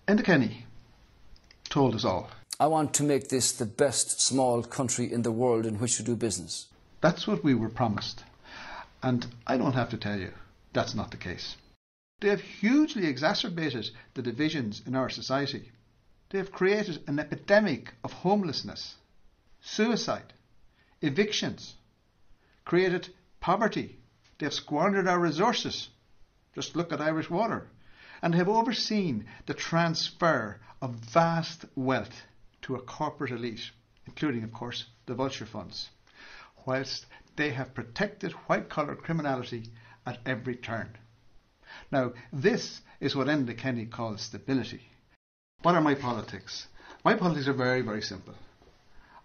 Enda Kenny told us all. I want to make this the best small country in the world in which to do business. That's what we were promised. And I don't have to tell you, that's not the case. They have hugely exacerbated the divisions in our society. They have created an epidemic of homelessness, suicide, evictions, created poverty. They have squandered our resources. Just look at Irish Water. And have overseen the transfer of vast wealth to a corporate elite, including, of course, the vulture funds, whilst they have protected white-collar criminality at every turn. Now, this is what Enda Kenny calls stability. What are my politics? My politics are very, very simple.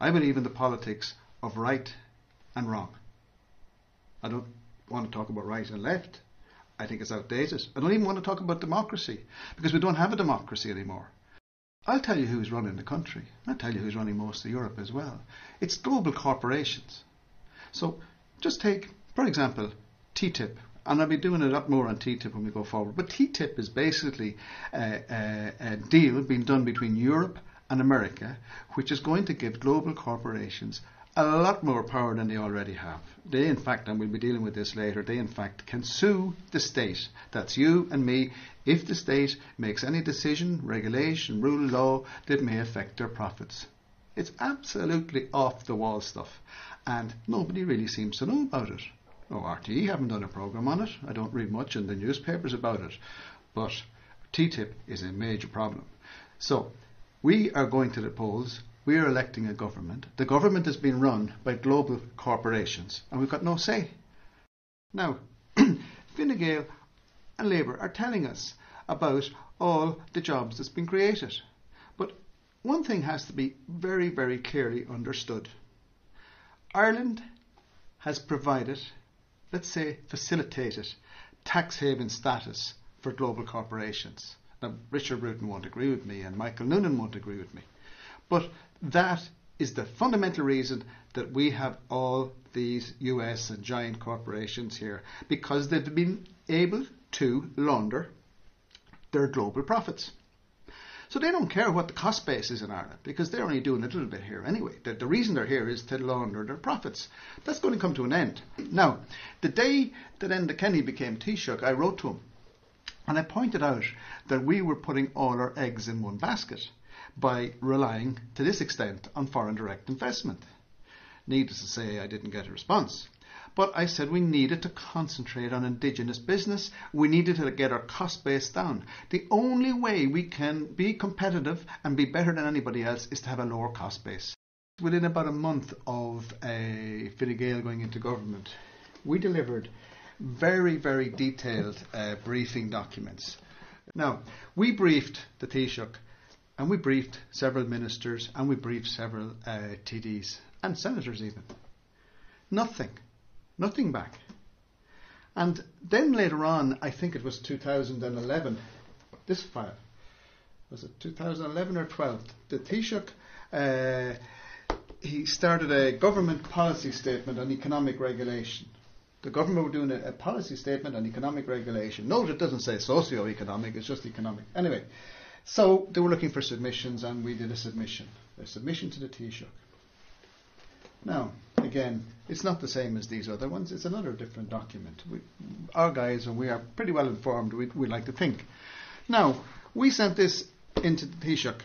I believe in the politics of right and wrong. I don't want to talk about right and left. I think it's outdated. I don't even want to talk about democracy, because we don't have a democracy anymore. I'll tell you who's running the country. I'll tell you who's running most of Europe as well. It's global corporations. So just take, for example, TTIP. And I'll be doing a lot more on TTIP when we go forward. But TTIP is basically a deal being done between Europe and America, which is going to give global corporations a lot more power than they already have. They, in fact, and we'll be dealing with this later, they, in fact, can sue the state. That's you and me. If the state makes any decision, regulation, rule, law that may affect their profits. It's absolutely off-the-wall stuff. And nobody really seems to know about it. Oh, RTE haven't done a programme on it. I don't read much in the newspapers about it. But TTIP is a major problem. So, we are going to the polls. We are electing a government. The government is being run by global corporations, and we've got no say. Now, Fine Gael and Labour are telling us about all the jobs that's been created. But one thing has to be very, very clearly understood. Ireland has provided, let's say facilitated, tax haven status for global corporations. Now, Richard Bruton won't agree with me, and Michael Noonan won't agree with me. But that is the fundamental reason that we have all these US and giant corporations here, because they've been able to launder their global profits. So they don't care what the cost base is in Ireland, because they're only doing a little bit here anyway. The reason they're here is to launder their profits. That's going to come to an end. Now, the day that Enda Kenny became Taoiseach, I wrote to him, and I pointed out that we were putting all our eggs in one basket by relying to this extent on foreign direct investment. Needless to say, I didn't get a response. But I said we needed to concentrate on indigenous business. We needed to get our cost base down. The only way we can be competitive and be better than anybody else is to have a lower cost base. Within about a month of Fine Gael going into government, we delivered very, very detailed briefing documents. Now, we briefed the Taoiseach, and we briefed several ministers, and we briefed several TDs and senators even. Nothing back. And then later on, I think it was 2011, this file, was it 2011 or 12? The Taoiseach, he started a government policy statement on economic regulation. The government were doing a policy statement on economic regulation. Note it doesn't say socio-economic, it's just economic. Anyway, so they were looking for submissions, and we did a submission to the Taoiseach. Now, again, it's not the same as these other ones. It's another different document. Our guys, and we are pretty well informed, we like to think. Now, we sent this into the Taoiseach,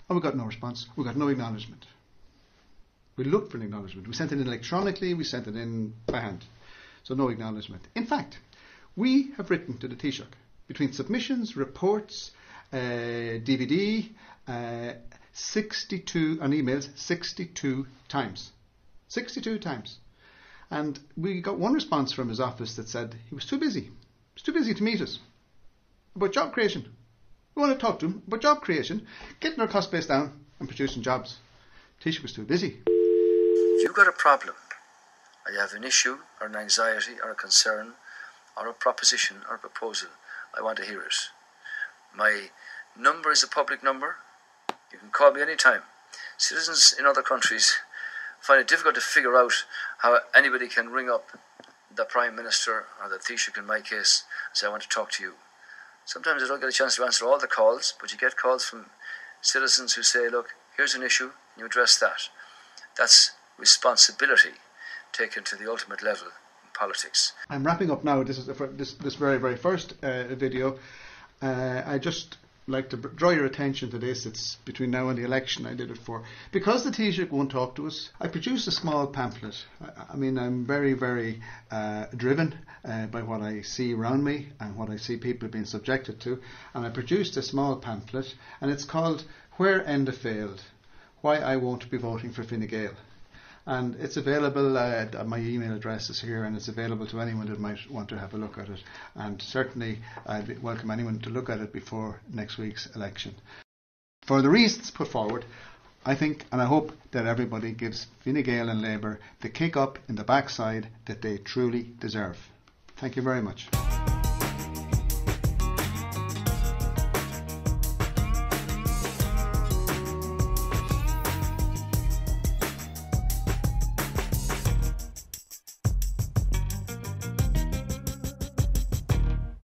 and we got no response. We got no acknowledgement. We looked for an acknowledgement. We sent it in electronically, we sent it in by hand. So no acknowledgement. In fact, we have written to the Taoiseach between submissions, reports, DVD, 62 on emails, 62 times. 62 times. And we got one response from his office that said he was too busy. He was too busy to meet us about job creation. We want to talk to him about job creation, getting our cost base down and producing jobs. Taoiseach was too busy. If you've got a problem, or you have an issue, or an anxiety, or a concern, or a proposition, or a proposal, I want to hear it. My number is a public number. You can call me anytime. Citizens in other countries find it difficult to figure out how anybody can ring up the Prime Minister or the Taoiseach in my case and say, I want to talk to you. Sometimes I don't get a chance to answer all the calls, but you get calls from citizens who say, look, here's an issue, you address that. That's responsibility taken to the ultimate level in politics. I'm wrapping up now. This is this very, very first video. I just like to draw your attention to this. It's between now and the election I did it for. Because the Taoiseach won't talk to us, I produced a small pamphlet. I mean, I'm very, very driven by what I see around me and what I see people being subjected to. And I produced a small pamphlet, and it's called Where Enda Failed, Why I Won't Be Voting for Fine Gael. And it's available, my email address is here, and it's available to anyone that might want to have a look at it. And certainly I'd welcome anyone to look at it before next week's election. For the reasons put forward, I think and I hope that everybody gives Fine Gael and Labour the kick up in the backside that they truly deserve. Thank you very much.